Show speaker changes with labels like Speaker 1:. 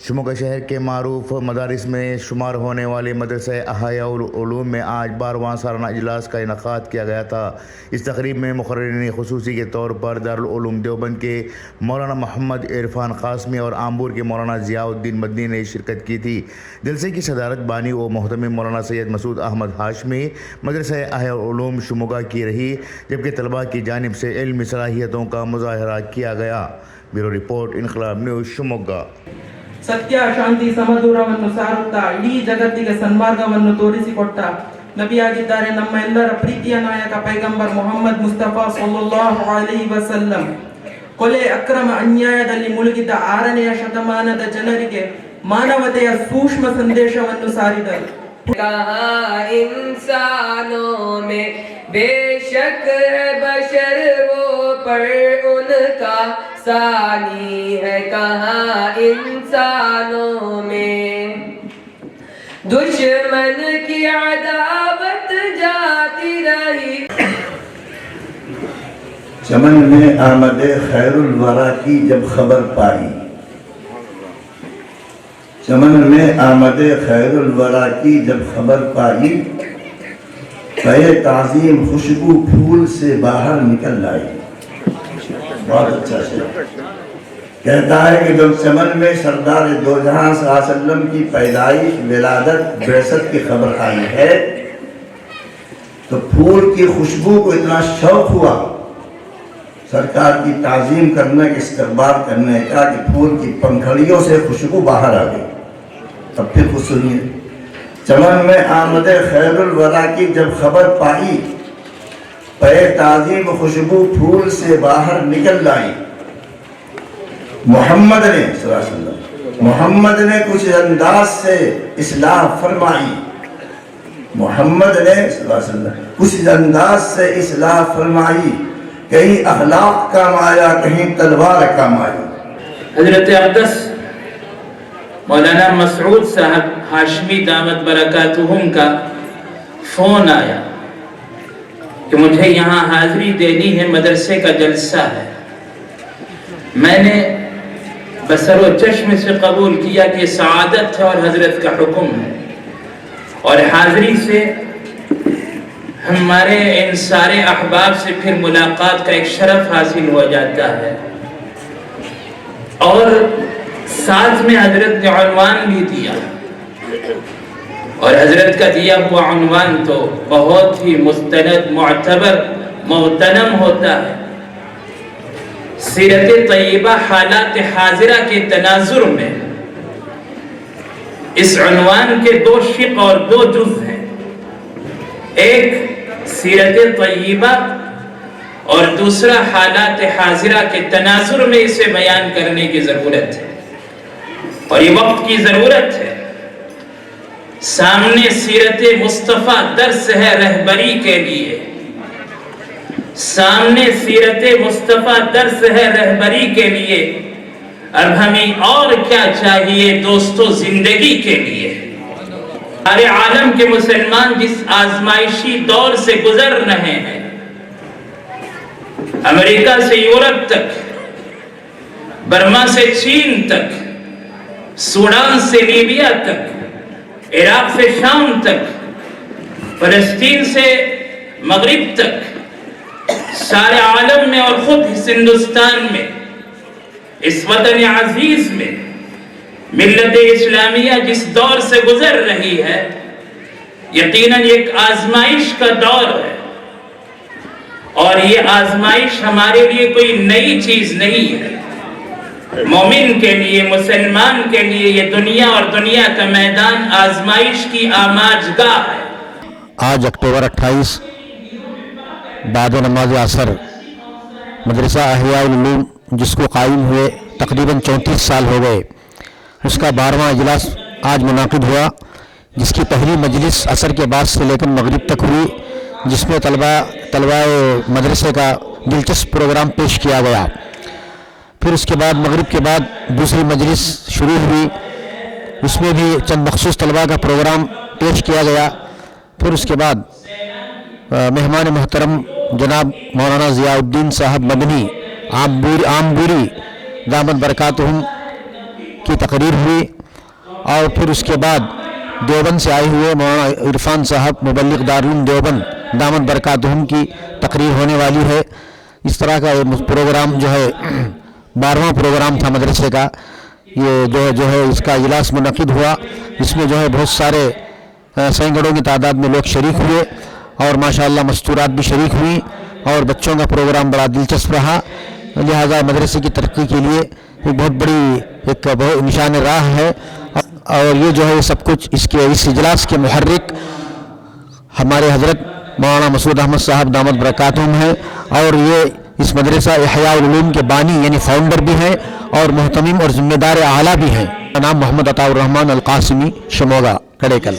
Speaker 1: شموگا شہر کے معروف مدارس میں شمار ہونے والے مدرسہ احیاء العلوم میں آج 12واں سالانہ اجلاس کا انعقاد کیا گیا تھا۔ اس تقریب میں مقررین خصوصی کے طور پر دارالعلوم دیوبند کے مولانا محمد عرفان قاسمی اور آمبور کے مولانا ضیاء الدین مدنی نے شرکت کی تھی۔ جلسے کی صدارت بانی و محتمم مولانا سید مسعود احمد ہاشمی مدرسہ احیاء العلوم شموگا کی رہی، جبکہ طلباء کی جانب سے علمی صلاحیتوں کا مظاہرہ کیا گیا۔ بیورو رپورٹ انقلاب نیوز ಶಿವಮೊಗ್ಗ.
Speaker 2: ಸತ್ಯ ಶಾಂತಿ ಸಮದೂರವನ್ನು ಸಾರುತ್ತಾ ಇಡೀ ಜಗತ್ತಿಗೆ ಸನ್ಮಾರ್ಗವನ್ನು ತೋರಿಸಿಕೊಟ್ಟ ನಬಿಯಾಗಿದ್ದಾರೆ ನಮ್ಮ ಎಲ್ಲರ ಪ್ರೀತಿಯ ನಾಯಕ ಪೈಗಂಬರ್ ಮೊಹಮ್ಮದ್ ಮುಸ್ತಫಾ ಸಲ್ಲಲ್ಲಾಹು ಅಲೈಹಿ ವಸಲ್ಲಂ. ಕೊಲೆ ಅಕ್ರಮ ಅನ್ಯಾಯದಲ್ಲಿ ಮುಳುಗಿದ್ದ 6ನೇ ಶತಮಾನದ ಜನರಿಗೆ ಮಾನವತೆಯ ಸೂಕ್ಷ್ಮ ಸಂದೇಶವನ್ನು ಸಾರಿದರು.
Speaker 3: इंसानों में बेशक है बशर वो पर उनका सानी है कहाँ इंसानों में दुश्मन की अदावत जाती रही।
Speaker 4: चमन में आमदे खैरुल वरा की जब खबर पाई, चमन में आमदे खैरुल वरा की जब खबर पाई, पे ताज़ीम खुशबू फूल से बाहर निकल आई। बहुत अच्छा से कहता है कि जब चमन में सरदार दो जहां सल्लल्लाहु अलैहि वसल्लम की पैदाइश, विलादत, बेसत की खबर आई है, तो फूल की खुशबू को इतना शौक हुआ सरकार की ताज़ीम करने के इस्तकबाल करने का कि फूल की पंखड़ियों से खुशबू बाहर आ गई। तब फिर कुछ सुनिए। चमन में आमदे खैरुल वरा की जब खबर पाई, पे ताज़ीम खुशबू फूल से बाहर निकल आई। मोहम्मद ने सल्लल्लाहु अलैहि वसल्लम, मोहम्मद ने कुछ अंदाज से इस्लाह फरमाई, मोहम्मद ने सल्लल्लाहु अलैहि वसल्लम कुछ अंदाज से इस्लाह फरमाई, कहीं अखलाक काम आया, कहीं तलवार काम आई।
Speaker 5: हज़रत अक़दस मौलाना मसऊद साहब हाशमी दामत बरकातुहुम का फ़ोन आया कि मुझे यहाँ हाज़री देनी है, मदरसे का जलसा है। मैंने बसरो चश्म से कबूल किया कि सआदत है और हज़रत का हुक्म है, और हाज़री से हमारे इन सारे अहबाब से फिर मुलाकात का एक शरफ हासिल हो जाता है। और साथ में हजरत ने उन्वान भी दिया, और हजरत का दिया हुआ उन्वान तो बहुत ही मुस्तनद, मुअतबर, मोहतरम होता है। सीरत तय्यबा हालात हाजिरा के तनाजुर में इस उन्वान के 2 शिक और 2 जुज़ हैं। एक सीरत तय्यबा और दूसरा हालात हाजिरा के तनाजुर में इसे बयान करने की ज़रूरत है, और ये वक्त की ज़रूरत है। सामने सीरत मुस्तफ़ा दर्स है रहबरी के लिए, सामने सीरत मुस्तफ़ा दर्स है रहबरी के लिए, अब हमें और क्या चाहिए दोस्तों जिंदगी के लिए। सारे आलम के मुसलमान जिस आजमाइशी दौर से गुजर रहे हैं, अमेरिका से यूरोप तक, बर्मा से चीन तक, सूडान से लीबिया तक, इराक से शाम तक, फलस्तीन से मगरिब तक, सारे आलम में और खुद हिंदुस्तान में, इस वतन अजीज में मिल्लत इस्लामिया जिस दौर से गुजर रही है, यकीनन एक आजमाइश का दौर है, और ये आजमाइश हमारे लिए कोई नई चीज नहीं है। मोमिन के लिए, मुसलमान के लिए ये दुनिया और दुनिया का मैदान आजमाइश की आमाजगाह है।
Speaker 6: आज अक्टूबर 28 बाद नमाज असर मदरसा अहयाउल उलूम जिसको कायम हुए तकरीबन 34 साल हो गए, उसका 12वां इजलास आज मुनाकिद हुआ, जिसकी पहली मजलिस असर के बाद से लेकर मगरिब तक हुई, जिसमें तलबा मदरसे का दिलचस्प प्रोग्राम पेश किया गया। फिर उसके बाद मगरिब के बाद दूसरी मजलिस शुरू हुई, उसमें भी चंद मखसूस तलबा का प्रोग्राम पेश किया गया। फिर उसके बाद मेहमान मोहतरम जनाब मौलाना ज़िया उद्दीन साहब मदनी आमबूरी दामत बरकातुहुम की तकरीर हुई और फिर उसके बाद देवबंद से आए हुए मौलाना इरफान साहब मुबल्लिग दारुल देवबंद दामद बरकातुहुम की तकरीर होने वाली है। इस तरह का ये प्रोग्राम जो है 12वां प्रोग्राम था मदरसे का। ये जो है इसका इजलास मुनक़िद हुआ। इसमें जो है बहुत सारे सैकड़ों की तादाद में लोग शरीक हुए और माशाअल्लाह मस्तूरात भी शरीक हुई और बच्चों का प्रोग्राम बड़ा दिलचस्प रहा। लिहाजा मदरसे की तरक्की के लिए एक बहुत बड़ी एक बहुत निशान राह है। और ये जो है सब कुछ इस इजलास के मुहर्रिक हमारे हज़रत मौलाना मसूद अहमद साहब दामद बरकातुहुम हैं और ये इस मदरसा इहया उल उलूम के बानी यानी फाउंडर भी हैं और मुहतमिम और ज़िम्मेदार आला भी हैं। नाम मोहम्मद अताउर रहमान अल कासिमी शमोगा कड़ेकल।